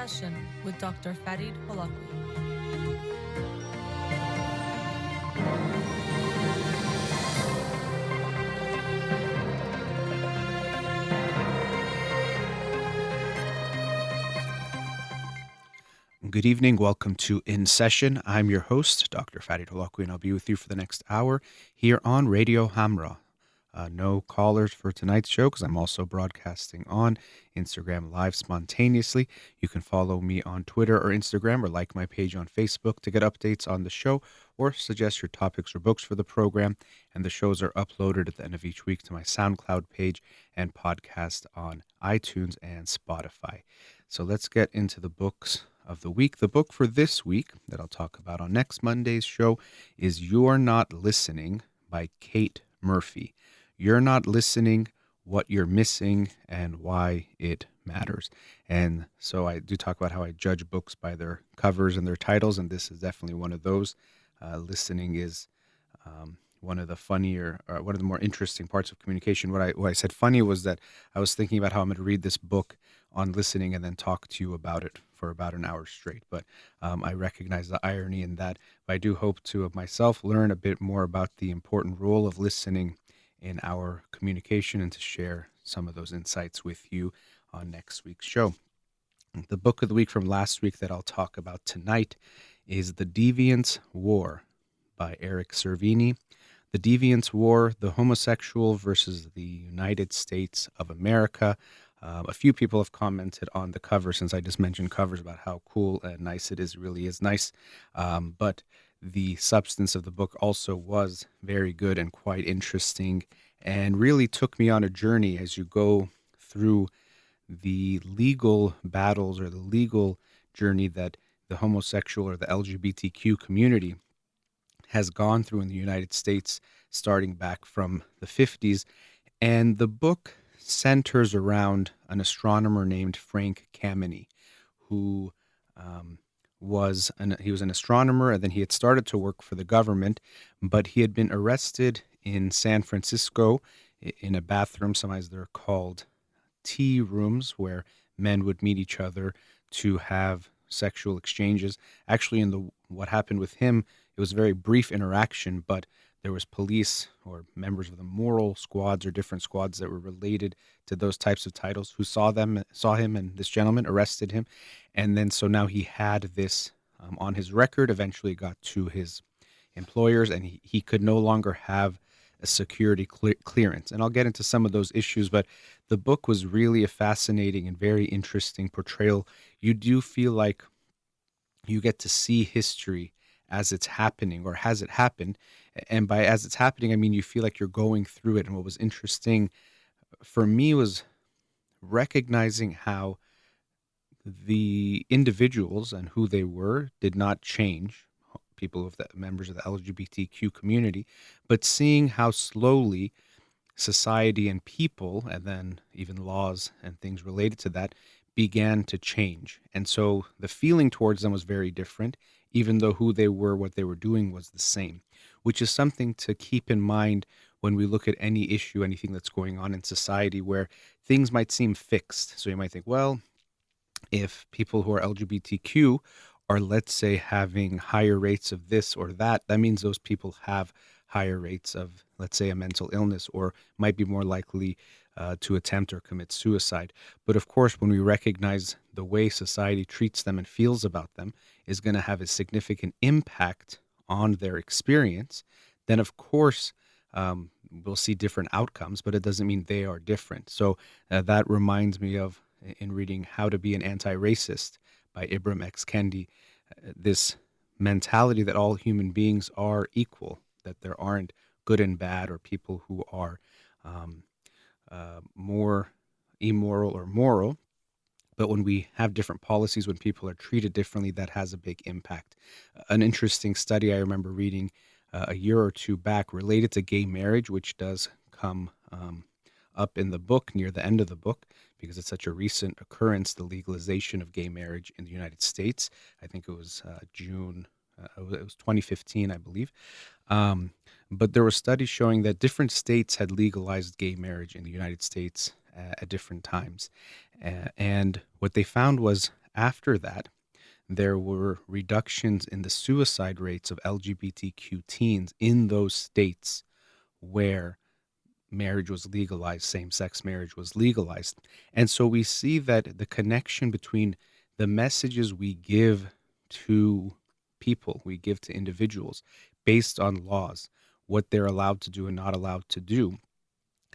Session with Dr. Farid Holakouee. Good evening. Welcome to In Session. I'm your host, Dr. Farid Holakouee, and I'll be with you for the next hour here on Radio Hamra. No callers for tonight's show because I'm also broadcasting on Instagram Live spontaneously. You can follow me on Twitter or Instagram or like my page on Facebook to get updates on the show or suggest your topics or books for the program. And the shows are uploaded at the end of each week to my SoundCloud page and podcast on iTunes and Spotify. So let's get into the books of the week. The book for this week that I'll talk about on next Monday's show is You're Not Listening by Kate Murphy. You're Not Listening, What You're Missing, and Why It Matters. And so I do talk about how I judge books by their covers and their titles, and this is definitely one of those. Listening is one of the funnier, or one of the more interesting parts of communication. What I said funny was that I was thinking about how I'm going to read this book on listening and then talk to you about it for about an hour straight. But I recognize the irony in that. But I do hope to, of myself, learn a bit more about the important role of listening in our communication and to share some of those insights with you on next week's show. The book of the week from last week that I'll talk about tonight is The Deviant's War by Eric Cervini. The Deviant's War, the Homosexual versus the United States of America. A few people have commented on the cover, since I just mentioned covers, about how cool and nice it is. It really is nice. But the substance of the book also was very good and quite interesting and really took me on a journey as you go through the legal battles or the legal journey that the homosexual or the LGBTQ community has gone through in the United States starting back from the 50s. And the book centers around an astronomer named Frank Kameny, who he was an astronomer, and then he had started to work for the government, but he had been arrested in San Francisco in a bathroom. Sometimes they're called tea rooms, where men would meet each other to have sexual exchanges. Actually, what happened with him, it was a very brief interaction, but there was police or members of the moral squads or different squads that were related to those types of titles who saw him, and this gentleman arrested him. And then so now he had this on his record, eventually got to his employers, and he could no longer have a security clearance. And I'll get into some of those issues, but the book was really a fascinating and very interesting portrayal. You do feel like you get to see history as it's happening, or has it happened. And by as it's happening, I mean you feel like you're going through it. And what was interesting for me was recognizing how the individuals and who they were did not change, people of the members of the LGBTQ community, but seeing how slowly society and people, and then even laws and things related to that, began to change. And so the feeling towards them was very different, even though who they were, what they were doing was the same, which is something to keep in mind when we look at any issue, anything that's going on in society where things might seem fixed. So you might think, well, if people who are LGBTQ are, let's say, having higher rates of this or that, that means those people have higher rates of, let's say, a mental illness, or might be more likely to attempt or commit suicide. But of course, when we recognize the way society treats them and feels about them is going to have a significant impact on their experience, then of course we'll see different outcomes, but it doesn't mean they are different. So that reminds me of, in reading How to Be an Anti-Racist by Ibram X. Kendi, this mentality that all human beings are equal, that there aren't good and bad, or people who are more immoral or moral. But when we have different policies, when people are treated differently, that has a big impact. An interesting study I remember reading a year or two back related to gay marriage, which does come up in the book near the end of the book, because it's such a recent occurrence, the legalization of gay marriage in the United States. I think it was June, it was 2015, I believe. But there were studies showing that different states had legalized gay marriage in the United States at different times. And what they found was, after that, there were reductions in the suicide rates of LGBTQ teens in those states where marriage was legalized, same sex marriage was legalized. And so we see that the connection between the messages we give to people, we give to individuals based on laws, what they're allowed to do and not allowed to do,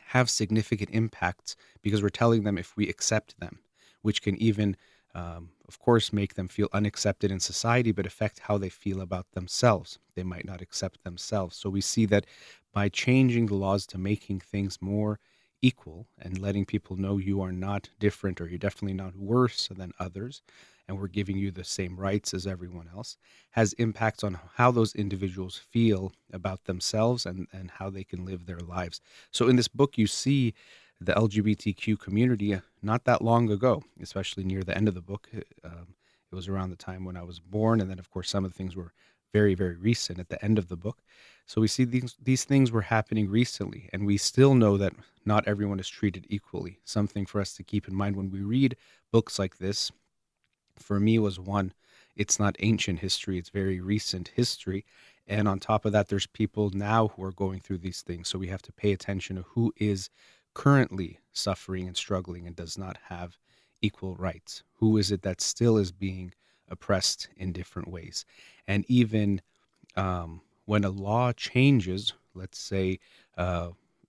have significant impacts because we're telling them if we accept them, which can even, of course, make them feel unaccepted in society, but affect how they feel about themselves. They might not accept themselves. So we see that by changing the laws to making things more equal and letting people know you are not different or you're definitely not worse than others, and we're giving you the same rights as everyone else, has impacts on how those individuals feel about themselves and how they can live their lives. So in this book, you see the LGBTQ community not that long ago, especially near the end of the book. It was around the time when I was born, and then of course some of the things were very, very recent at the end of the book. So we see these things were happening recently, and we still know that not everyone is treated equally. Something for us to keep in mind when we read books like this, for me, was one, it's not ancient history, it's very recent history. And on top of that, there's people now who are going through these things. So we have to pay attention to who is currently suffering and struggling and does not have equal rights. Who is it that still is being oppressed in different ways? And even when a law changes, let's say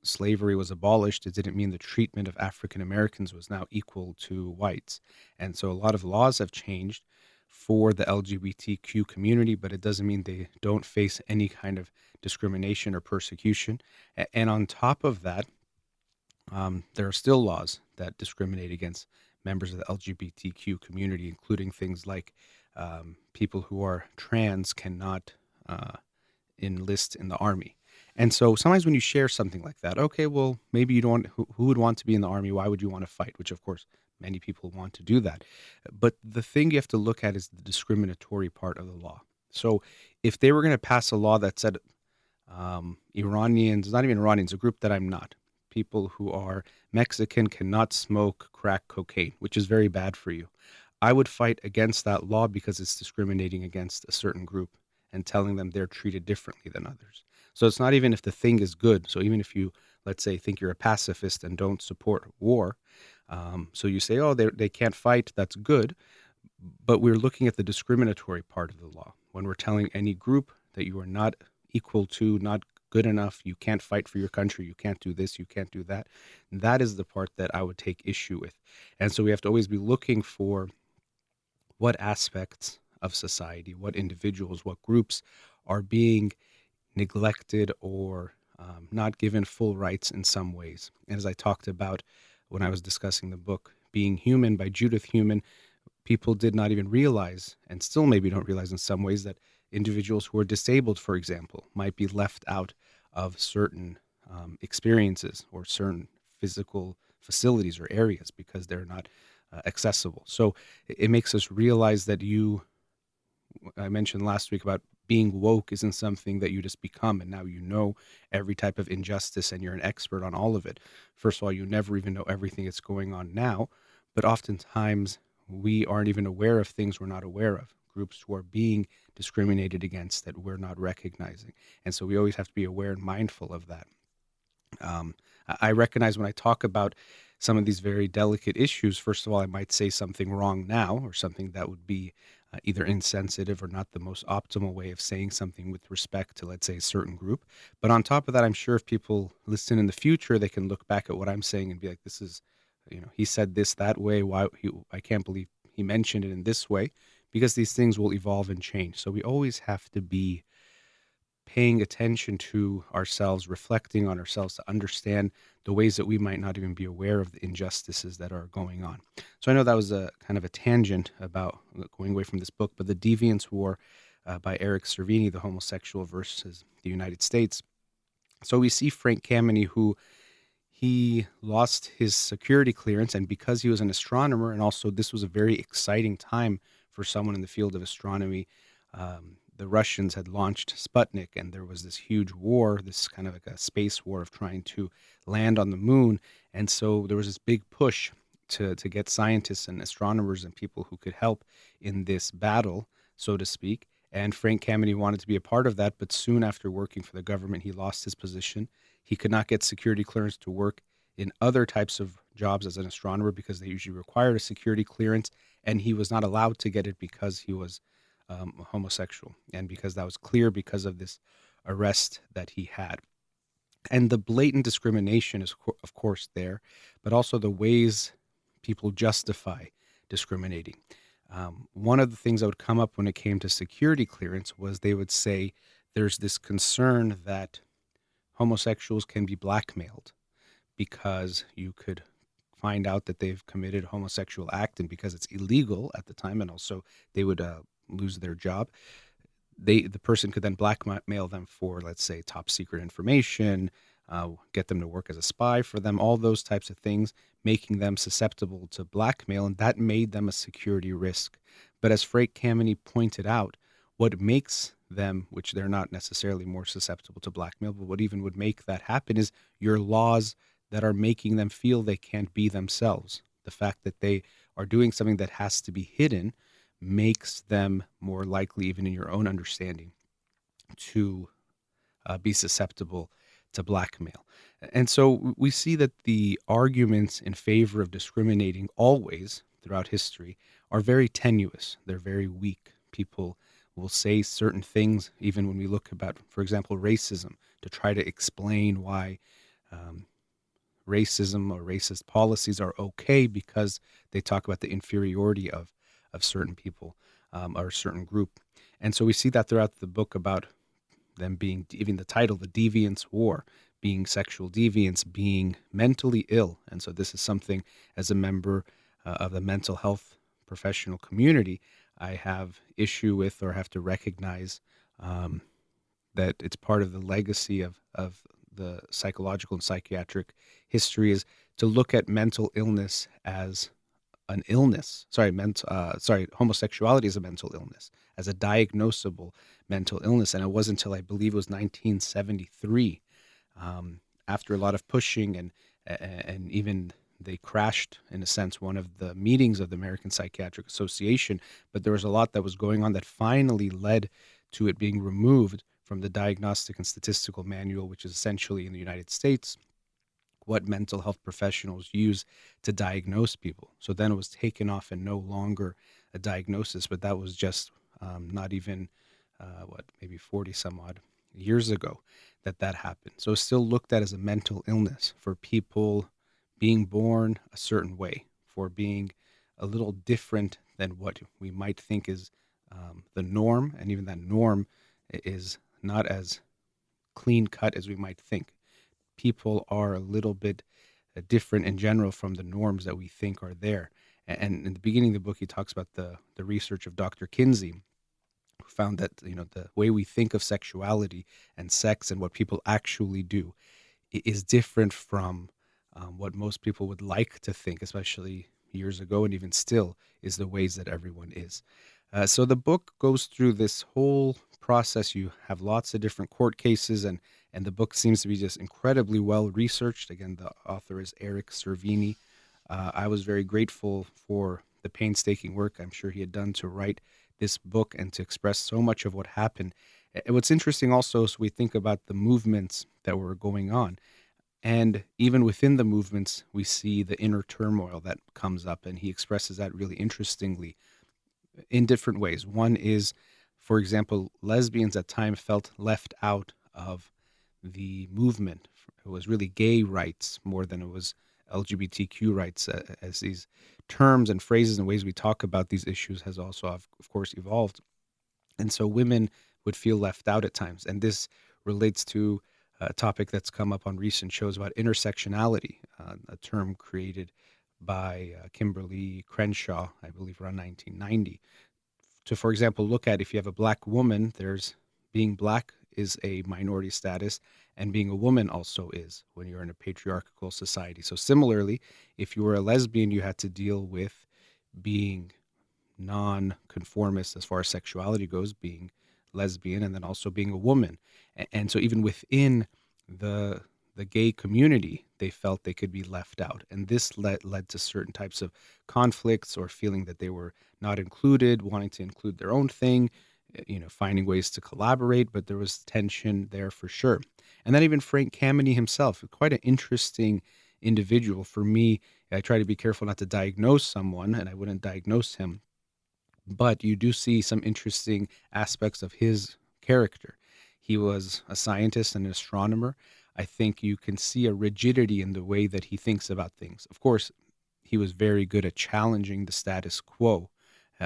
slavery was abolished, it didn't mean the treatment of African Americans was now equal to whites. And so a lot of laws have changed for the LGBTQ community, but it doesn't mean they don't face any kind of discrimination or persecution. And on top of that, there are still laws that discriminate against members of the LGBTQ community, including things like people who are trans cannot enlist in the army. And so sometimes when you share something like that, okay, well, maybe you don't, who would want to be in the army? Why would you want to fight? Which, of course, many people want to do that. But the thing you have to look at is the discriminatory part of the law. So if they were going to pass a law that said Iranians, not even Iranians, a group that I'm not, people who are Mexican cannot smoke crack cocaine, which is very bad for you. I would fight against that law because it's discriminating against a certain group and telling them they're treated differently than others. So it's not even if the thing is good. So even if you, let's say, think you're a pacifist and don't support war, so you say, oh, they can't fight, that's good. But we're looking at the discriminatory part of the law. When we're telling any group that you are not equal to, not good enough, you can't fight for your country, you can't do this, you can't do that, that is the part that I would take issue with. And so we have to always be looking for what aspects of society, what individuals, what groups are being neglected or not given full rights in some ways. And as I talked about when I was discussing the book, Being Human by Judith Human, people did not even realize, and still maybe don't realize in some ways, that individuals who are disabled, for example, might be left out of certain experiences or certain physical facilities or areas because they're not accessible. So it makes us realize that I mentioned last week about being woke isn't something that you just become and now you know every type of injustice and you're an expert on all of it. First of all, you never even know everything that's going on now, but oftentimes we aren't even aware of things we're not aware of, groups who are being discriminated against that we're not recognizing. And so we always have to be aware and mindful of that. I recognize when I talk about some of these very delicate issues, first of all, I might say something wrong now or something that would be either insensitive or not the most optimal way of saying something with respect to, let's say, a certain group. But on top of that, I'm sure if people listen in the future, they can look back at what I'm saying and be like, this is, he said this that way. I can't believe he mentioned it in this way, because these things will evolve and change. So we always have to be paying attention to ourselves, reflecting on ourselves to understand the ways that we might not even be aware of the injustices that are going on. So I know that was a kind of a tangent about going away from this book, but The Deviant War by Eric Cervini, the homosexual versus the United States. So we see Frank Kameny, who he lost his security clearance, and because he was an astronomer, and also this was a very exciting time for someone in the field of astronomy, the Russians had launched Sputnik, and there was this huge war, this kind of like a space war of trying to land on the moon. And so there was this big push to get scientists and astronomers and people who could help in this battle, so to speak. And Frank Kameny wanted to be a part of that, but soon after working for the government, he lost his position. He could not get security clearance to work in other types of jobs as an astronomer because they usually required a security clearance, and he was not allowed to get it because he was homosexual, and because that was clear because of this arrest that he had. And the blatant discrimination is, of course, there, but also the ways people justify discriminating. One of the things that would come up when it came to security clearance was they would say there's this concern that homosexuals can be blackmailed because you could find out that they've committed a homosexual act, and because it's illegal at the time, and also they would lose their job. The person could then blackmail them for, let's say, top secret information, get them to work as a spy for them, all those types of things, making them susceptible to blackmail, and that made them a security risk. But as Frank Kameny pointed out, what makes them, which they're not necessarily more susceptible to blackmail, but what even would make that happen is your laws that are making them feel they can't be themselves. The fact that they are doing something that has to be hidden makes them more likely, even in your own understanding, to be susceptible to blackmail. And so we see that the arguments in favor of discriminating always throughout history are very tenuous. They're very weak. People will say certain things, even when we look about, for example, racism, to try to explain why racism or racist policies are okay, because they talk about the inferiority of certain people or a certain group. And so we see that throughout the book about them being, even the title, The Deviant's War, being sexual deviants, being mentally ill. And so this is something, as a member of the mental health professional community, I have issue with, or have to recognize that it's part of the legacy of the psychological and psychiatric history, is to look at mental illness as an illness. Homosexuality is a mental illness, as a diagnosable mental illness. And it wasn't until, I believe it was 1973, after a lot of pushing and even they crashed, in a sense, one of the meetings of the American Psychiatric Association, but there was a lot that was going on that finally led to it being removed from the Diagnostic and Statistical Manual, which is essentially, in the United States, what mental health professionals use to diagnose people. So then it was taken off and no longer a diagnosis, but that was just not even, maybe 40 some odd years ago that happened. So it's still looked at as a mental illness for people being born a certain way, for being a little different than what we might think is the norm, and even that norm is not as clean cut as we might think. People are a little bit different in general from the norms that we think are there. And in the beginning of the book, he talks about the research of Dr. Kinsey, who found that the way we think of sexuality and sex and what people actually do is different from what most people would like to think, especially years ago, and even still is the ways that everyone is. So the book goes through this whole process. You have lots of different court cases, and the book seems to be just incredibly well researched. Again, the author is Eric Cervini. I was very grateful for the painstaking work I'm sure he had done to write this book and to express so much of what happened. And what's interesting also is we think about the movements that were going on. And even within the movements, we see the inner turmoil that comes up, and he expresses that really interestingly in different ways. One is, for example, lesbians at times felt left out of the movement. It was really gay rights more than it was LGBTQ rights, as these terms and phrases and ways we talk about these issues has also, of course, evolved. And so women would feel left out at times. And this relates to a topic that's come up on recent shows about intersectionality, a term created by Kimberly Crenshaw, I believe around 1990, to, for example, look at, if you have a black woman, there's being black is a minority status, and being a woman also is when you're in a patriarchal society. So similarly, if you were a lesbian, you had to deal with being non-conformist as far as sexuality goes, being lesbian, and then also being a woman. And so even within the the gay community, they felt they could be left out. And this led to certain types of conflicts or feeling that they were not included, wanting to include their own thing, finding ways to collaborate, but there was tension there for sure. And then even Frank Kameny himself, quite an interesting individual. For me, I try to be careful not to diagnose someone, and I wouldn't diagnose him, but you do see some interesting aspects of his character. He was a scientist and an astronomer. I think you can see a rigidity in the way that he thinks about things. Of course, he was very good at challenging the status quo.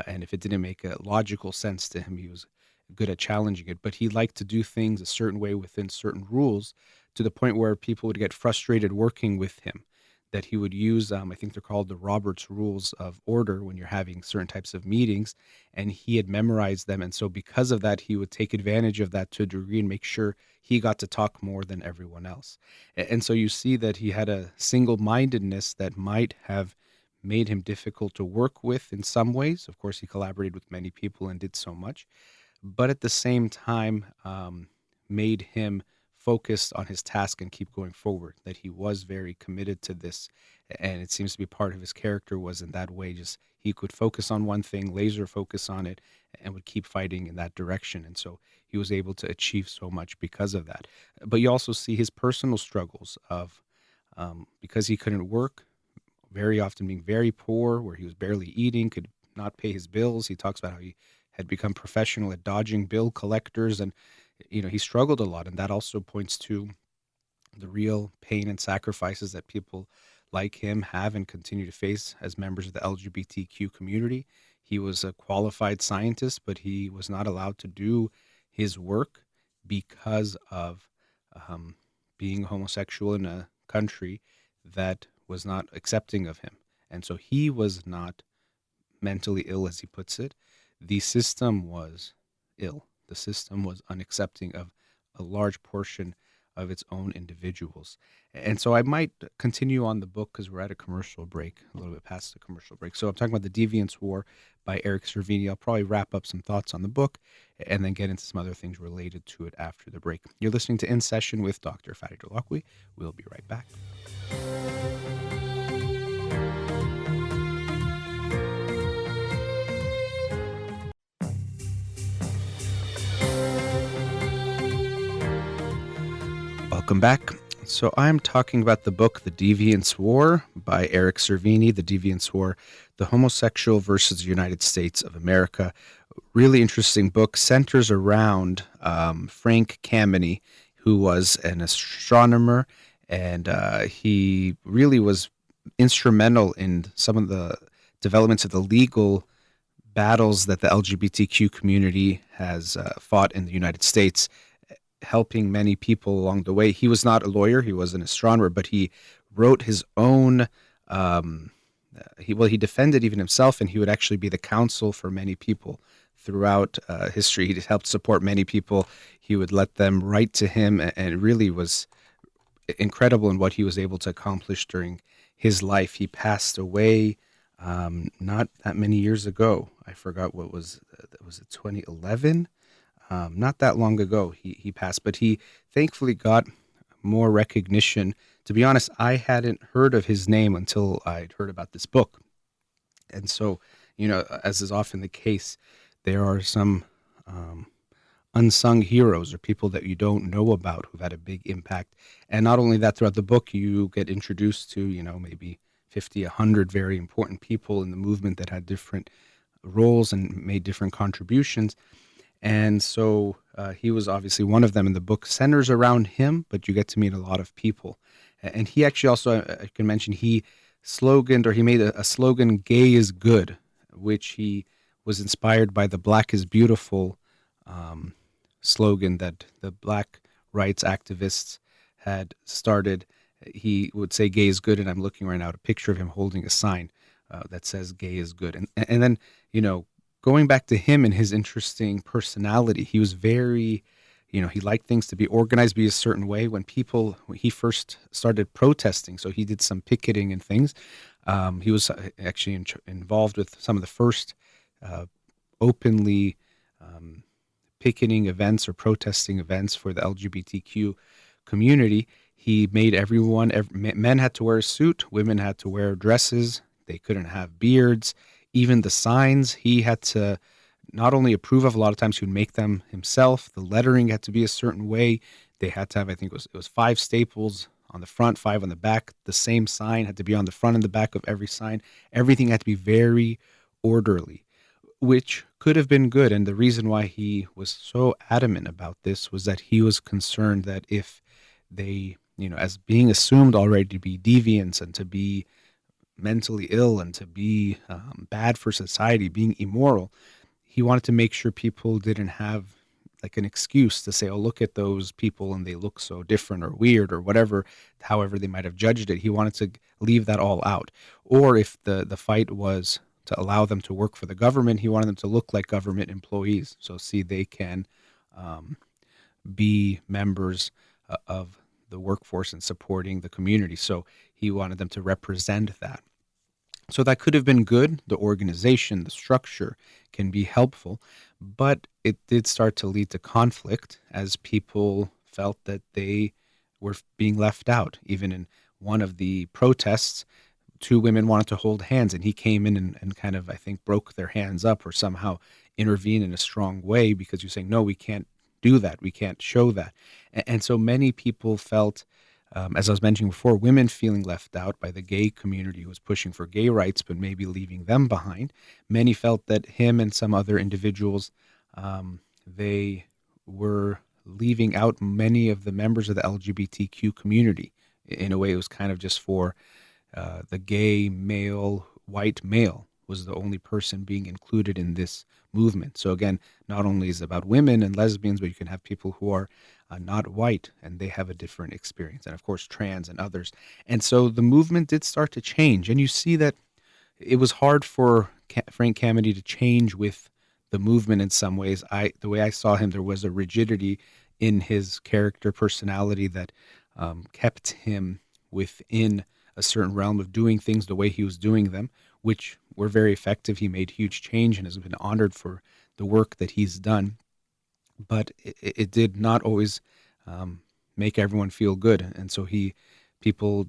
And if it didn't make a logical sense to him, he was good at challenging it. But he liked to do things a certain way within certain rules, to the point where people would get frustrated working with him. That he would use, I think they're called the Robert's Rules of Order when you're having certain types of meetings, and he had memorized them. And so, because of that, he would take advantage of that to a degree and make sure he got to talk more than everyone else. And so, you see that he had a single mindedness that might have made him difficult to work with in some ways. Of course, he collaborated with many people and did so much, but at the same time, made him focused on his task and keep going forward, that he was very committed to this. And it seems to be part of his character was in that way, just he could focus on one thing, laser focus on it, and would keep fighting in that direction. And so he was able to achieve so much because of that. But you also see his personal struggles of, because he couldn't work, very often being very poor, where he was barely eating, could not pay his bills. He talks about how he had become professional at dodging bill collectors, and he struggled a lot. And that also points to the real pain and sacrifices that people like him have and continue to face as members of the LGBTQ community. He was a qualified scientist, but he was not allowed to do his work because of being homosexual in a country that was not accepting of him. And so he was not mentally ill, as he puts it. The system was ill. The system was unaccepting of a large portion of its own individuals. And so I might continue on the book because we're at a commercial break, a little bit past the commercial break. So I'm talking about The Deviant's War by Eric Cervini. I'll probably wrap up some thoughts on the book and then get into some other things related to it after the break. You're listening to In Session with Dr. Farid Holakouee. We'll be right back. Welcome back. So I'm talking about the book The Deviant's War by Eric Cervini, The Deviant's War, The Homosexual versus the United States of America. Really interesting book, centers around Frank Kameny, who was an astronomer, and he really was instrumental in some of the developments of the legal battles that the LGBTQ community has fought in the United States, helping many people along the way. He was not a lawyer; he was an astronomer, but he wrote his own. He defended even himself, and he would actually be the counsel for many people throughout history. He helped support many people. He would let them write to him, and really was incredible in what he was able to accomplish during his life. He passed away not that many years ago. I forgot what was it 2011? Not that long ago he passed, but he thankfully got more recognition. To be honest, I hadn't heard of his name until I'd heard about this book. And so, as is often the case, there are some unsung heroes or people that you don't know about who've had a big impact. And not only that, throughout the book, you get introduced to, maybe 50, 100 very important people in the movement that had different roles and made different contributions. And so he was obviously one of them, and the book centers around him, but you get to meet a lot of people. And he actually also, I can mention, he made a slogan, "Gay is good," which he was inspired by the "Black is Beautiful" slogan that the Black rights activists had started. He would say "Gay is good," and I'm looking right now at a picture of him holding a sign that says "Gay is good." And then, going back to him and his interesting personality, he was very, he liked things to be organized, be a certain way. When he first started protesting, so he did some picketing and things. He was actually involved with some of the first openly picketing events or protesting events for the LGBTQ community. He made men had to wear a suit, women had to wear dresses, they couldn't have beards. Even the signs he had to not only approve of, a lot of times he would make them himself. The lettering had to be a certain way. They had to have, I think it was 5 staples on the front, 5 on the back. The same sign had to be on the front and the back of every sign. Everything had to be very orderly, which could have been good. And the reason why he was so adamant about this was that he was concerned that if they, as being assumed already to be deviants and to be mentally ill and to be bad for society, being immoral, he wanted to make sure people didn't have like an excuse to say, oh, look at those people and they look so different or weird or whatever, however they might have judged it. He wanted to leave that all out. Or if the fight was to allow them to work for the government, he wanted them to look like government employees. So see, they can be members of the workforce and supporting the community. So he wanted them to represent that. So that could have been good. The organization, the structure can be helpful, but it did start to lead to conflict as people felt that they were being left out. Even in one of the protests, 2 women wanted to hold hands, and he came in and kind of, I think, broke their hands up or somehow intervened in a strong way because you're saying, no, we can't do that. We can't show that. And so many people felt, as I was mentioning before, women feeling left out by the gay community who was pushing for gay rights, but maybe leaving them behind. Many felt that him and some other individuals, they were leaving out many of the members of the LGBTQ community. In a way, it was kind of just for the gay male, white male was the only person being included in this movement. So again, not only is it about women and lesbians, but you can have people who are not white and they have a different experience. And of course, trans and others. And so the movement did start to change. And you see that it was hard for Frank Kameny to change with the movement in some ways. The way I saw him, there was a rigidity in his character personality that kept him within a certain realm of doing things the way he was doing them, which were very effective. He made huge change and has been honored for the work that he's done. But it did not always make everyone feel good. And so people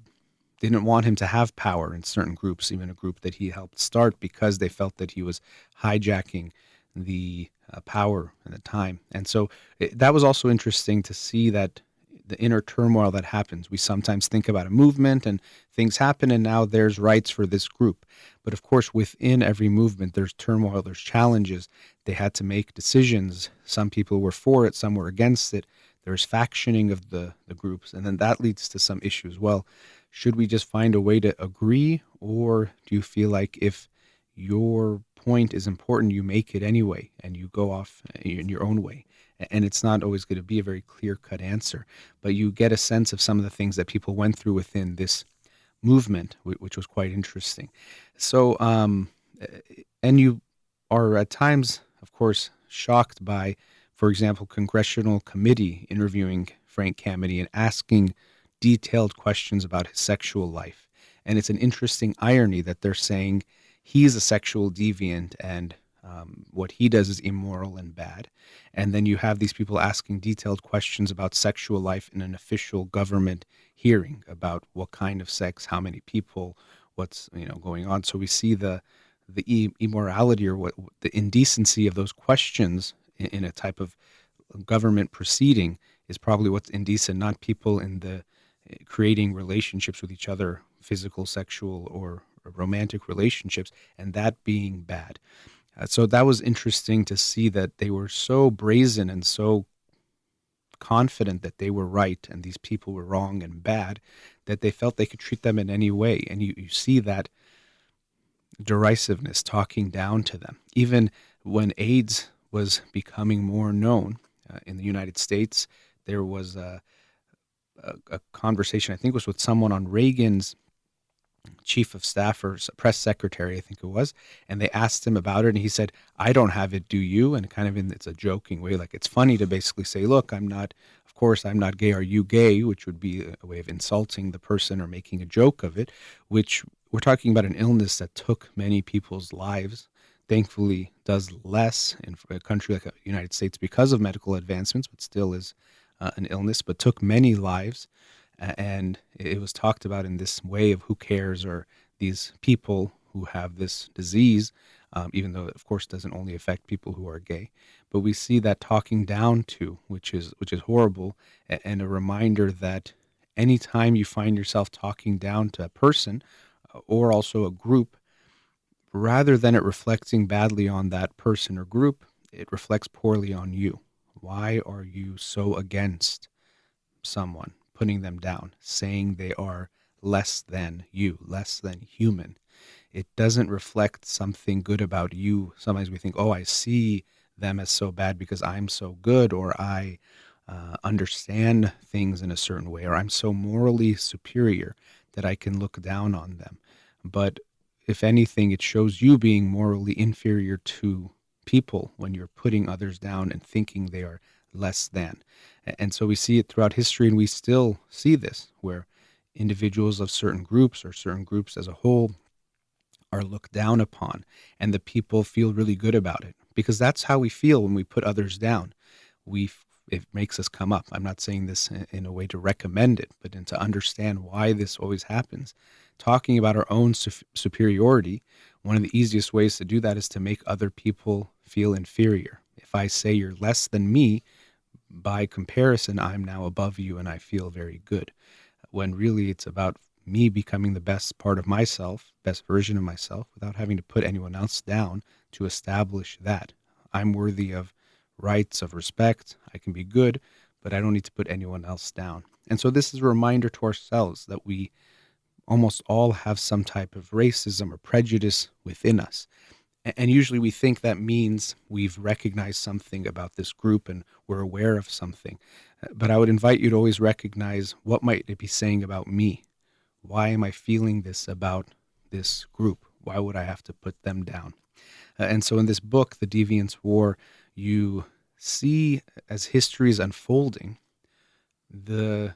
didn't want him to have power in certain groups, even a group that he helped start, because they felt that he was hijacking the power at the time. And so that was also interesting to see that the inner turmoil that happens. We sometimes think about a movement and things happen and now there's rights for this group. But of course, within every movement, there's turmoil, there's challenges. They had to make decisions. Some people were for it, some were against it. There's factioning of the groups. And then that leads to some issues. Well, should we just find a way to agree? Or do you feel like if your point is important, you make it anyway and you go off in your own way? And it's not always going to be a very clear-cut answer, but you get a sense of some of the things that people went through within this movement, which was quite interesting. So, and you are at times, of course, shocked by, for example, congressional committee interviewing Frank Kameny and asking detailed questions about his sexual life. And it's an interesting irony that they're saying he's a sexual deviant and what he does is immoral and bad. And then you have these people asking detailed questions about sexual life in an official government hearing about what kind of sex, how many people, what's going on. So we see the immorality or what the indecency of those questions in a type of government proceeding is probably what's indecent, not people in the creating relationships with each other, physical, sexual, or romantic relationships, and that being bad. So that was interesting to see that they were so brazen and so confident that they were right and these people were wrong and bad that they felt they could treat them in any way. And you see that derisiveness, talking down to them. Even when AIDS was becoming more known in the United States, there was a conversation, I think it was with someone on Reagan's chief of staff or press secretary, I think it was, and they asked him about it, and he said, "I don't have it, do you?" And kind of it's a joking way, like it's funny to basically say, "Look, I'm not gay. Are you gay?" Which would be a way of insulting the person or making a joke of it. Which we're talking about an illness that took many people's lives. Thankfully, does less in a country like the United States because of medical advancements, but still is an illness, but took many lives. And it was talked about in this way of who cares, or these people who have this disease, even though it, of course, doesn't only affect people who are gay. But we see that talking down to, which is horrible, and a reminder that anytime you find yourself talking down to a person or also a group, rather than it reflecting badly on that person or group, it reflects poorly on you. Why are you so against someone, putting them down, saying they are less than you, less than human? It doesn't reflect something good about you. Sometimes we think, oh, I see them as so bad because I'm so good, or I understand things in a certain way, or I'm so morally superior that I can look down on them. But if anything, it shows you being morally inferior to people when you're putting others down and thinking they are less than. And so we see it throughout history, and we still see this where individuals of certain groups, or certain groups as a whole, are looked down upon, and the people feel really good about it, because that's how we feel when we put others down. It makes us come up. I'm not saying this in a way to recommend it, but to understand why this always happens. Talking about our own superiority, one of the easiest ways to do that is to make other people feel inferior. If I say you're less than me, by comparison, I'm now above you and I feel very good. When really it's about me becoming the best part of myself, best version of myself, without having to put anyone else down to establish that I'm worthy of rights, of respect. I can be good, but I don't need to put anyone else down. And so this is a reminder to ourselves that we almost all have some type of racism or prejudice within us. And usually we think that means we've recognized something about this group and we're aware of something. But I would invite you to always recognize, what might it be saying about me? Why am I feeling this about this group? Why would I have to put them down? And so in this book, The Deviant's War, you see, as history is unfolding, the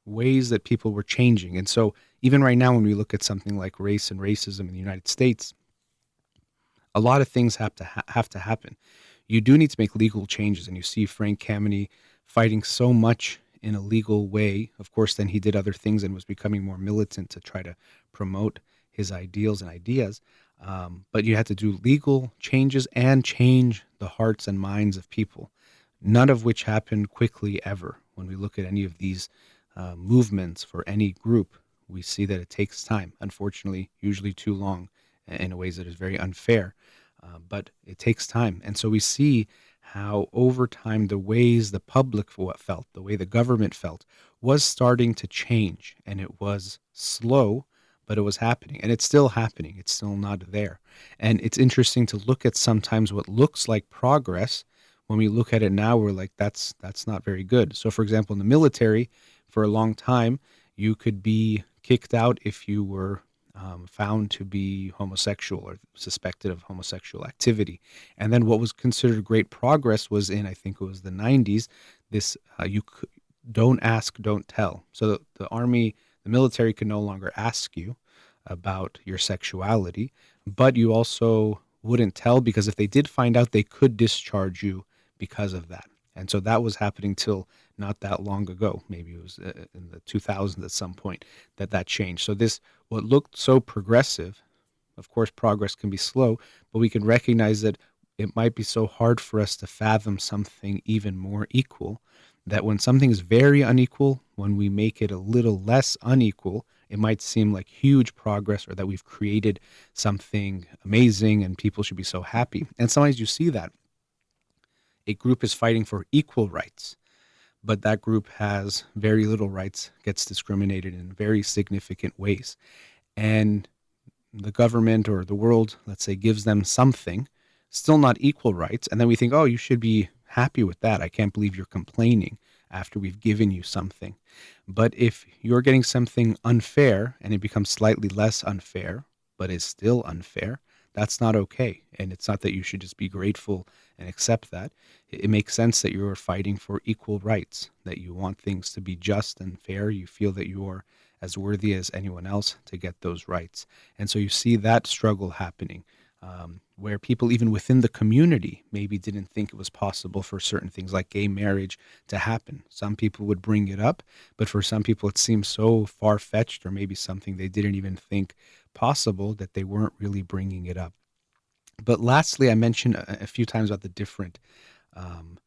ways that people were changing. And so even right now, when we look at something like race and racism in the United States, a lot of things have to happen. You do need to make legal changes, and you see Frank Kameny fighting so much in a legal way. Of course, then he did other things and was becoming more militant to try to promote his ideals and ideas. But you had to do legal changes and change the hearts and minds of people, none of which happened quickly ever. When we look at any of these movements for any group, we see that it takes time, unfortunately, usually too long, in ways that is very unfair. But it takes time. And so we see how over time the ways the public felt, the way the government felt, was starting to change. And it was slow, but it was happening. And it's still happening. It's still not there. And it's interesting to look at sometimes what looks like progress. When we look at it now, we're like, that's not very good. So for example, in the military, for a long time, you could be kicked out if you were found to be homosexual or suspected of homosexual activity. And then what was considered great progress was in, I think it was the 90s, this don't ask, don't tell. So the army, the military could no longer ask you about your sexuality, but you also wouldn't tell, because if they did find out, they could discharge you because of that. And so that was happening till not that long ago. Maybe it was in the 2000s at some point that changed. So this, what looked so progressive, of course, progress can be slow, but we can recognize that it might be so hard for us to fathom something even more equal, that when something is very unequal, when we make it a little less unequal, it might seem like huge progress, or that we've created something amazing and people should be so happy. And sometimes you see that a group is fighting for equal rights, but that group has very little rights, gets discriminated in very significant ways. And the government or the world, let's say, gives them something, still not equal rights. And then we think, oh, you should be happy with that. I can't believe you're complaining after we've given you something. But if you're getting something unfair and it becomes slightly less unfair, but is still unfair, that's not okay. And it's not that you should just be grateful and accept that. It makes sense that you're fighting for equal rights, that you want things to be just and fair. You feel that you are as worthy as anyone else to get those rights. And so you see that struggle happening. where people even within the community maybe didn't think it was possible for certain things like gay marriage to happen. Some people would bring it up, but for some people it seems so far-fetched or maybe something they didn't even think possible that they weren't really bringing it up. But lastly, I mentioned a few times about the different um,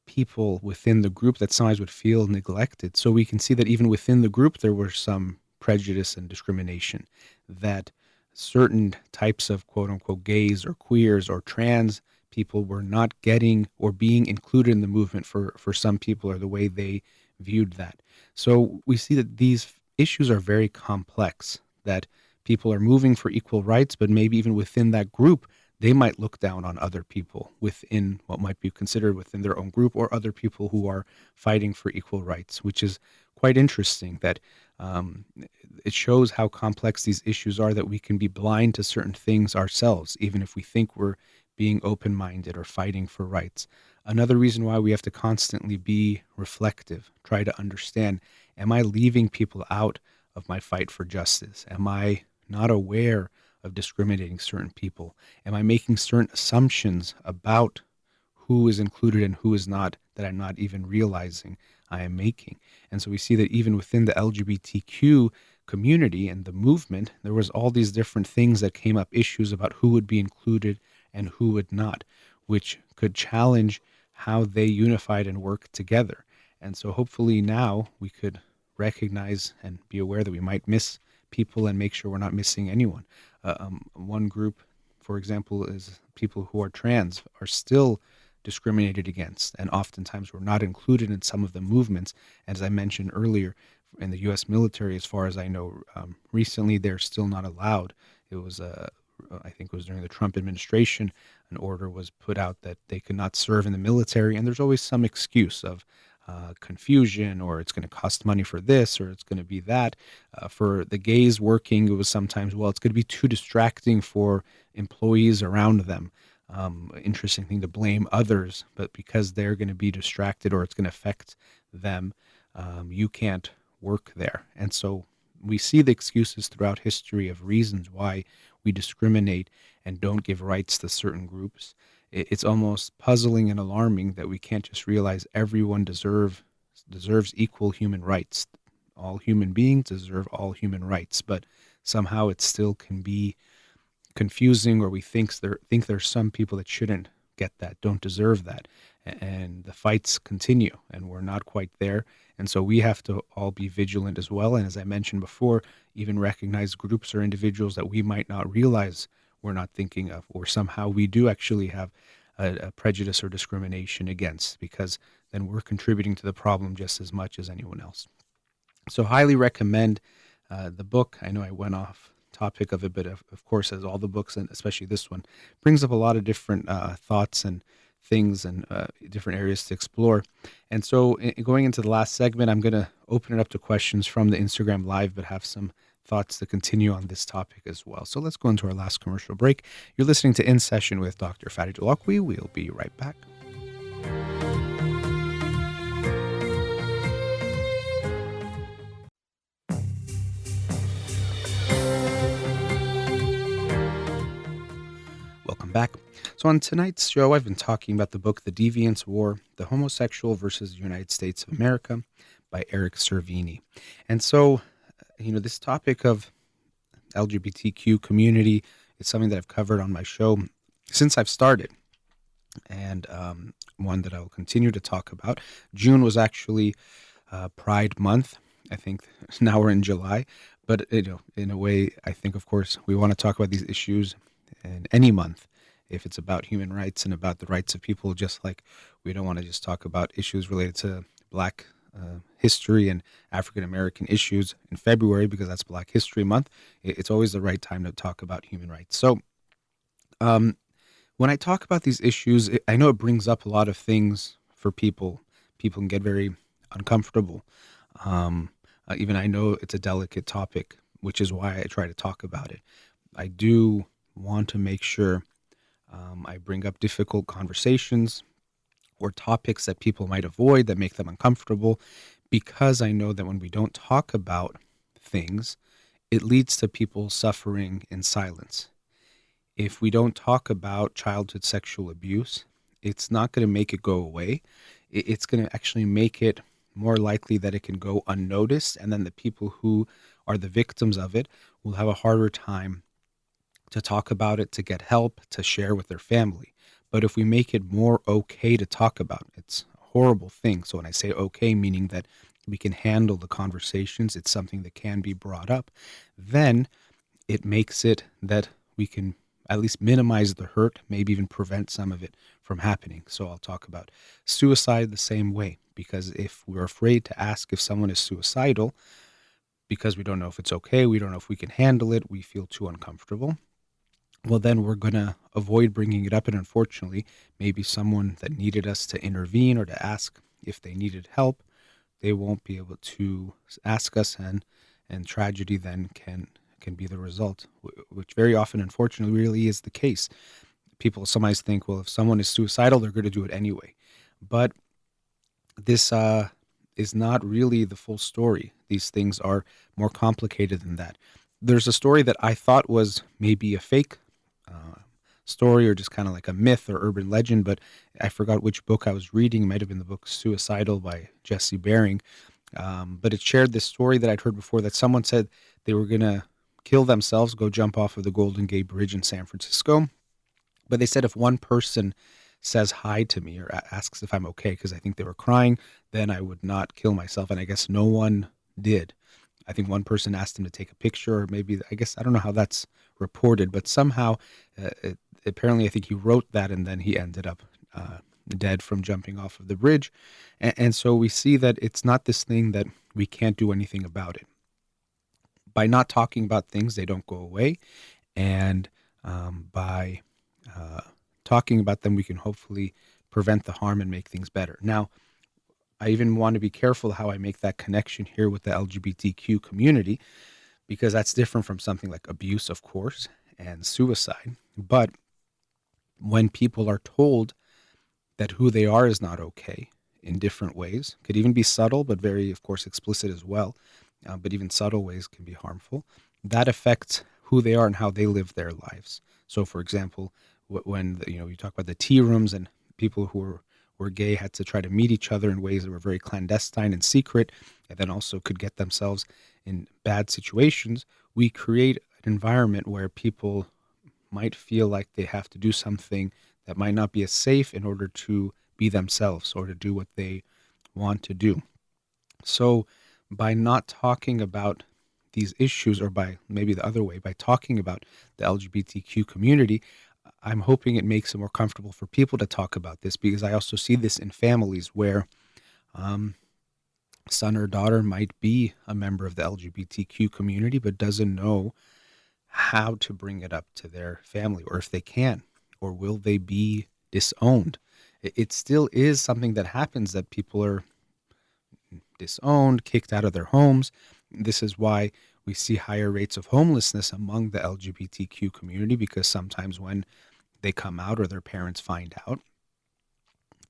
people within the group that sometimes would feel neglected. So we can see that even within the group, there were some prejudice and discrimination, that certain types of quote unquote gays or queers or trans people were not getting or being included in the movement for some people or the way they viewed that. So we see that these issues are very complex, that people are moving for equal rights, but maybe even within that group, they might look down on other people within what might be considered within their own group or other people who are fighting for equal rights, which is quite interesting that um, it shows how complex these issues are, that we can be blind to certain things ourselves, even if we think we're being open-minded or fighting for rights. Another reason why we have to constantly be reflective, try to understand, am I leaving people out of my fight for justice? Am I not aware of discriminating certain people? Am I making certain assumptions about who is included and who is not that I'm not even realizing I am making? And so we see that even within the LGBTQ community and the movement, there was all these different things that came up, issues about who would be included and who would not, which could challenge how they unified and worked together. And so hopefully now we could recognize and be aware that we might miss people and make sure we're not missing anyone. One group, for example, is people who are trans are still discriminated against, and oftentimes we're not included in some of the movements. As I mentioned earlier, in the U.S. military, as far as I know, recently they're still not allowed. It was I think it was during the Trump administration, an order was put out that they could not serve in the military, and there's always some excuse of confusion, or it's going to cost money for this, or it's going to be that. For the gays working, it was sometimes, well, it's going to be too distracting for employees around them. Interesting thing to blame others, but because they're going to be distracted or it's going to affect them, you can't work there. And so we see the excuses throughout history of reasons why we discriminate and don't give rights to certain groups. It's almost puzzling and alarming that we can't just realize everyone deserves equal human rights. All human beings deserve all human rights, but somehow it still can be confusing, or we think there's some people that shouldn't get that, don't deserve that, and the fights continue, and we're not quite there. And so we have to all be vigilant as well. And as I mentioned before, even recognize groups or individuals that we might not realize we're not thinking of, or somehow we do actually have a prejudice or discrimination against, because then we're contributing to the problem just as much as anyone else. So highly recommend the book. I know I went off topic of it, but of course, as all the books, and especially this one, brings up a lot of different thoughts and things and different areas to explore. And so going into the last segment, I'm going to open it up to questions from the Instagram Live, but have some thoughts to continue on this topic as well. So let's go into our last commercial break. You're listening to In Session with Dr. Farid Holakouee. We'll be right back. Welcome back. So on tonight's show, I've been talking about the book, The Deviant's War, The Homosexual versus the United States of America by Eric Cervini. And so, this topic of LGBTQ community is something that I've covered on my show since I've started, and one that I will continue to talk about. June was actually Pride Month. I think now we're in July, but in a way, I think, of course, we want to talk about these issues in any month if it's about human rights and about the rights of people, just like we don't want to just talk about issues related to Black history and African American issues in February because that's Black History Month. It's always the right time to talk about human rights. So when I talk about these issues, I know it brings up a lot of things for people. People can get very uncomfortable. Even I know it's a delicate topic, which is why I try to talk about it. I do want to make sure I bring up difficult conversations or topics that people might avoid that make them uncomfortable, because I know that when we don't talk about things, it leads to people suffering in silence. If we don't talk about childhood sexual abuse, it's not going to make it go away. It's going to actually make it more likely that it can go unnoticed, and then the people who are the victims of it will have a harder time to talk about it, to get help, to share with their family. But if we make it more okay to talk about, it's a horrible thing. So when I say okay, meaning that we can handle the conversations, it's something that can be brought up, then it makes it that we can at least minimize the hurt, maybe even prevent some of it from happening. So I'll talk about suicide the same way, because if we're afraid to ask if someone is suicidal, because we don't know if it's okay, we don't know if we can handle it, we feel too uncomfortable, well, then we're going to avoid bringing it up. And unfortunately, maybe someone that needed us to intervene or to ask if they needed help, they won't be able to ask us, and tragedy then can be the result, which very often, unfortunately, really is the case. People sometimes think, well, if someone is suicidal, they're going to do it anyway. But this is not really the full story. These things are more complicated than that. There's a story that I thought was maybe a fake uh, story or just kind of like a myth or urban legend, but I forgot which book I was reading. It might have been the book Suicidal by Jesse Baring. But it shared this story that I'd heard before, that someone said they were going to kill themselves, go jump off of the Golden Gate Bridge in San Francisco. But they said if one person says hi to me or asks if I'm okay, because I think they were crying, then I would not kill myself. And I guess no one did. I think one person asked him to take a picture, or maybe, I guess, I don't know how that's reported, but somehow, apparently, I think he wrote that, and then he ended up dead from jumping off of the bridge. And so we see that it's not this thing that we can't do anything about it. By not talking about things, they don't go away. And by uh, talking about them, we can hopefully prevent the harm and make things better. Now, I even want to be careful how I make that connection here with the LGBTQ community, because that's different from something like abuse, of course, and suicide. But when people are told that who they are is not okay in different ways, could even be subtle, but very, of course, explicit as well, but even subtle ways can be harmful, that affects who they are and how they live their lives. So, for example, when you talk about the tea rooms, and people who were gay had to try to meet each other in ways that were very clandestine and secret, and then also could get themselves in bad situations, we create an environment where people might feel like they have to do something that might not be as safe in order to be themselves or to do what they want to do. So, by not talking about these issues, or by maybe the other way, by talking about the LGBTQ community, I'm hoping it makes it more comfortable for people to talk about this, because I also see this in families where um, son or daughter might be a member of the LGBTQ community but doesn't know how to bring it up to their family, or if they can, or will they be disowned. It still is something that happens, that people are disowned, kicked out of their homes. This is why we see higher rates of homelessness among the LGBTQ community, because sometimes when they come out or their parents find out,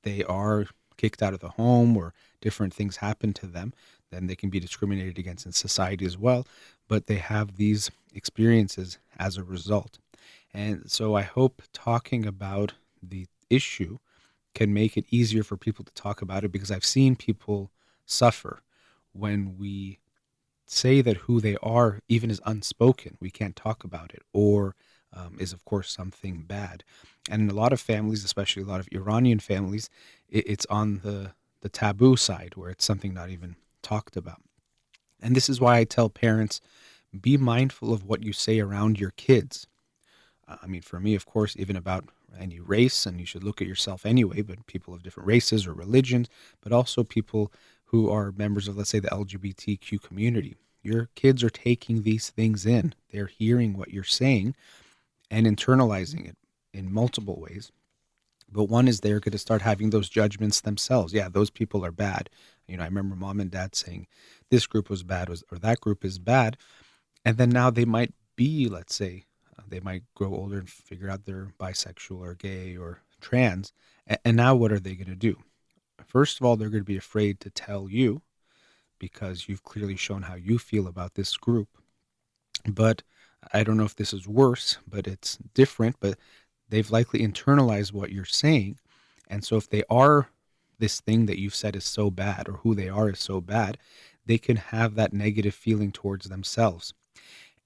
they are kicked out of the home, or different things happen to them, then they can be discriminated against in society as well. But they have these experiences as a result. And so I hope talking about the issue can make it easier for people to talk about it, because I've seen people suffer when we say that who they are even is unspoken. We can't talk about it, or is, of course, something bad. And in a lot of families, especially a lot of Iranian families, it's on the taboo side, where it's something not even talked about. And this is why I tell parents, be mindful of what you say around your kids. I mean, for me, of course, even about any race, and you should look at yourself anyway, but people of different races or religions, but also people who are members of, let's say, the LGBTQ community. Your kids are taking these things in. They're hearing what you're saying and internalizing it in multiple ways. But one is they're going to start having those judgments themselves. Yeah, those people are bad. I remember mom and dad saying this group was bad, or that group is bad. And then now they might be, let's say, they might grow older and figure out they're bisexual or gay or trans. And now what are they going to do? First of all, they're going to be afraid to tell you, because you've clearly shown how you feel about this group. But I don't know if this is worse, but it's different, but they've likely internalized what you're saying. And so if they are this thing that you've said is so bad, or who they are is so bad, they can have that negative feeling towards themselves.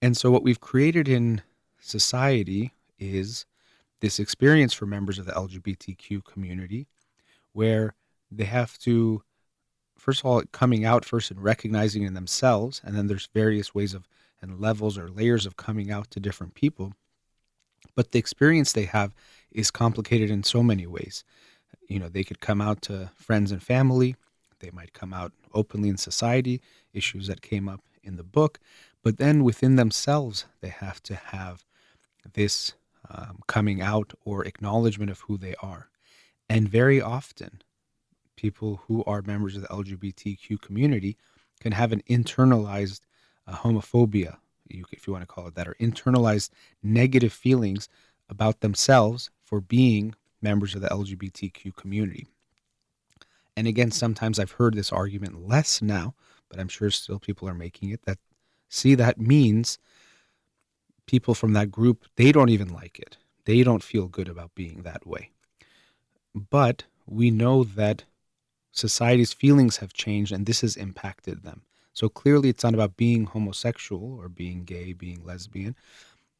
And so what we've created in society is this experience for members of the LGBTQ community where they have to, first of all, coming out first and recognizing in themselves, and then there's various ways of and levels or layers of coming out to different people. But the experience they have is complicated in so many ways. They could come out to friends and family. They might come out openly in society, issues that came up in the book. But then within themselves, they have to have this coming out or acknowledgement of who they are. And very often, people who are members of the LGBTQ community can have an internalized homophobia, if you want to call it that, or internalized negative feelings about themselves for being members of the LGBTQ community. And again, sometimes I've heard this argument less now, but I'm sure still people are making it that, see, that means people from that group, they don't even like it. They don't feel good about being that way. But we know that society's feelings have changed and this has impacted them. So clearly it's not about being homosexual or being gay, being lesbian.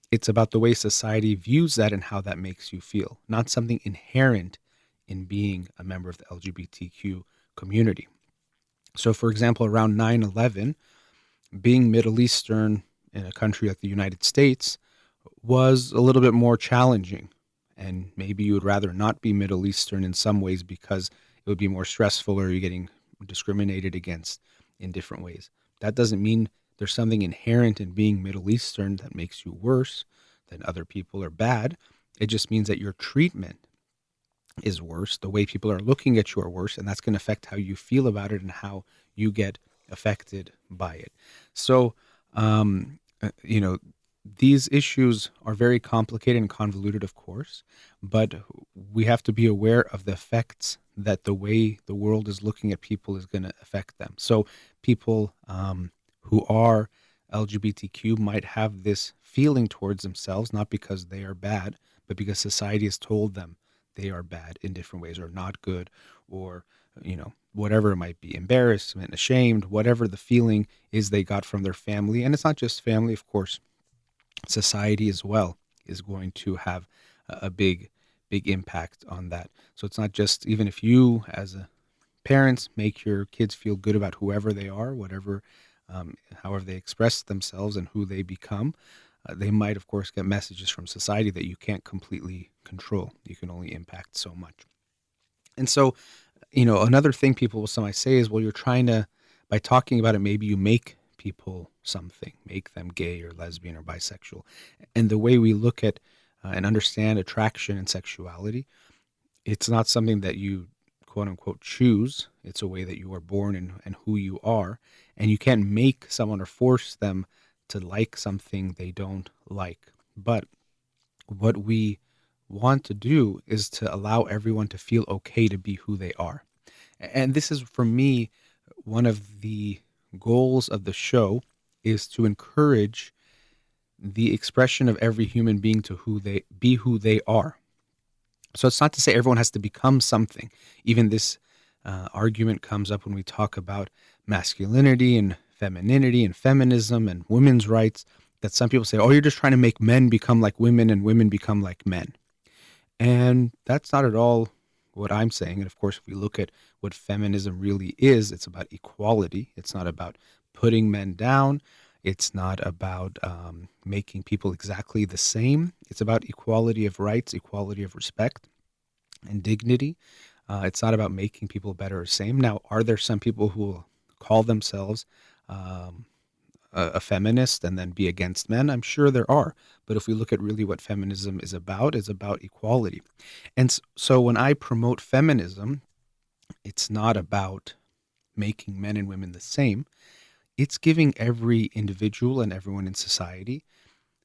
It's about the way society views that and how that makes you feel, not something inherent in being a member of the LGBTQ community. So for example, around 9/11, being Middle Eastern in a country like the United States was a little bit more challenging. And maybe you would rather not be Middle Eastern in some ways because it would be more stressful or you're getting discriminated against in different ways. That doesn't mean there's something inherent in being Middle Eastern that makes you worse than other people or bad. It just means that your treatment is worse. The way people are looking at you are worse, and that's going to affect how you feel about it and how you get affected by it. So, um, uh, you know, these issues are very complicated and convoluted, of course, but we have to be aware of the effects that the way the world is looking at people is going to affect them. So, people who are LGBTQ might have this feeling towards themselves, not because they are bad, but because society has told them they are bad in different ways or not good or, whatever it might be, embarrassment, ashamed, whatever the feeling is they got from their family. And it's not just family, of course, society as well is going to have a big impact on that. So it's not just, even if you as a parents make your kids feel good about whoever they are, whatever, however they express themselves and who they become, they might, of course, get messages from society that you can't completely control. You can only impact so much. And so, another thing people will sometimes say is, well, you're trying to, by talking about it, maybe you make people something, make them gay or lesbian or bisexual. And the way we look at and understand attraction and sexuality, it's not something that you quote unquote choose. It's a way that you are born and who you are. And you can't make someone or force them to like something they don't like. But what we want to do is to allow everyone to feel okay to be who they are. And this is, for me, one of the goals of the show is to encourage the expression of every human being to who they are. So it's not to say everyone has to become something. Even this argument comes up when we talk about masculinity and femininity and feminism and women's rights, that some people say, oh, you're just trying to make men become like women and women become like men. And that's not at all what I'm saying. And of course, if we look at what feminism really is, it's about equality. It's not about putting men down. It's not about making people exactly the same. It's about equality of rights, equality of respect and dignity. It's not about making people better or same. Now, are there some people who will call themselves a feminist and then be against men? I'm sure there are. But if we look at really what feminism is about, it's about equality. And so when I promote feminism, it's not about making men and women the same. It's giving every individual and everyone in society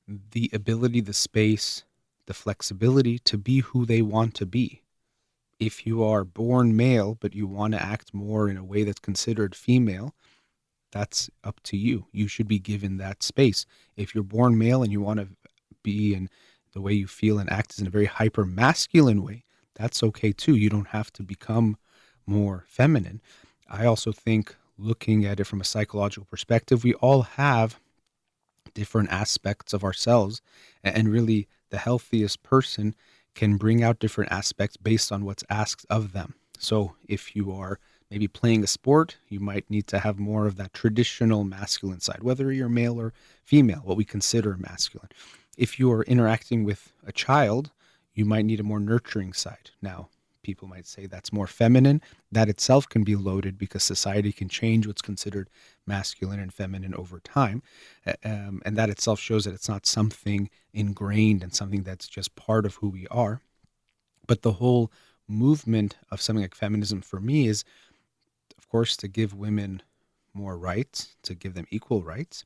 the ability, the space, the flexibility to be who they want to be. If you are born male, but you want to act more in a way that's considered female, that's up to you. You should be given that space. If you're born male and you want to be in the way you feel and act is in a very hyper masculine way, that's okay too. You don't have to become more feminine. I also think, looking at it from a psychological perspective, we all have different aspects of ourselves, and really the healthiest person can bring out different aspects based on what's asked of them. So if you are maybe playing a sport, you might need to have more of that traditional masculine side, whether you're male or female, what we consider masculine. If you are interacting with a child, you might need a more nurturing side. Now, people might say that's more feminine. That itself can be loaded because society can change what's considered masculine and feminine over time. And that itself shows that it's not something ingrained and something that's just part of who we are. But the whole movement of something like feminism for me is, of course, to give women more rights, to give them equal rights,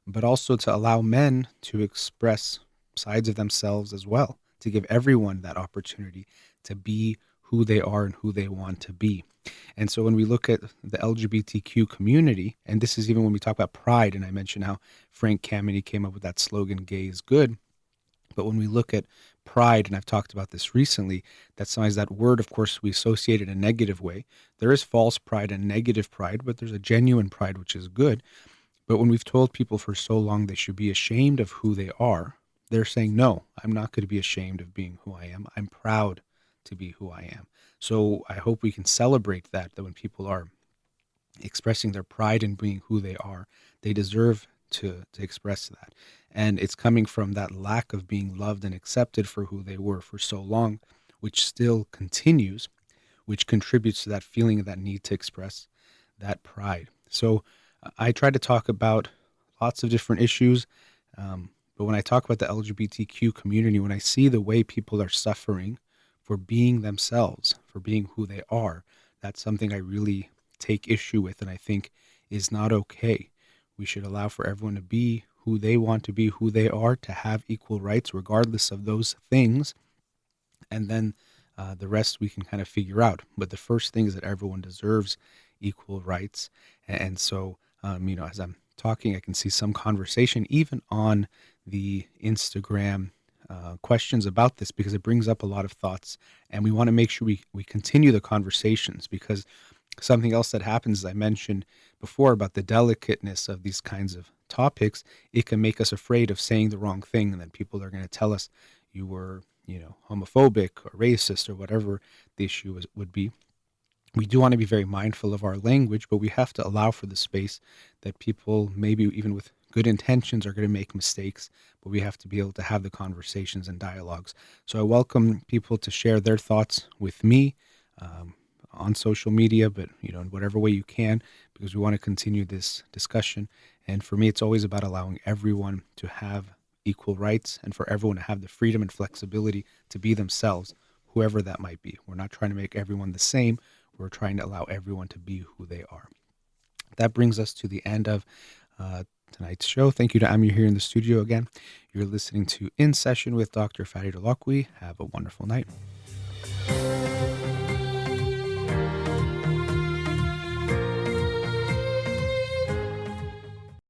but also to allow men to express sides of themselves as well, to give everyone that opportunity to be who they are and who they want to be. And so when we look at the LGBTQ community, and this is even when we talk about pride, and I mentioned how Frank Kameny came up with that slogan, "Gay is good." But when we look at pride, and I've talked about this recently, that sometimes that word, of course, we associate in a negative way. There is false pride and negative pride, but there's a genuine pride, which is good. But when we've told people for so long they should be ashamed of who they are, they're saying, no, I'm not going to be ashamed of being who I am. I'm proud to be who I am. So I hope we can celebrate that when people are expressing their pride in being who they are, they deserve to express that. And it's coming from that lack of being loved and accepted for who they were for so long, which still continues, which contributes to that feeling of that need to express that pride. So I try to talk about lots of different issues, but when I talk about the LGBTQ community, when I see the way people are suffering for being themselves, for being who they are, that's something I really take issue with and I think is not okay. We should allow for everyone to be who they want to be, who they are, to have equal rights regardless of those things. And then the rest we can kind of figure out. But the first thing is that everyone deserves equal rights. And so, as I'm talking, I can see some conversation even on the Instagram questions about this, because it brings up a lot of thoughts. And we want to make sure we continue the conversations, because something else that happens, as I mentioned before, about the delicateness of these kinds of topics, it can make us afraid of saying the wrong thing. And then people are going to tell us you were, homophobic or racist or whatever the issue would be. We do want to be very mindful of our language, but we have to allow for the space that people, maybe even with good intentions, are going to make mistakes, but we have to be able to have the conversations and dialogues. So I welcome people to share their thoughts with me on social media, but in whatever way you can, because we want to continue this discussion. And for me, it's always about allowing everyone to have equal rights and for everyone to have the freedom and flexibility to be themselves, whoever that might be. We're not trying to make everyone the same. We're trying to allow everyone to be who they are. That brings us to the end of tonight's show. Thank you to Amir here in the studio again. You're listening to In Session with Dr. Farid Holakouee. Have a wonderful night.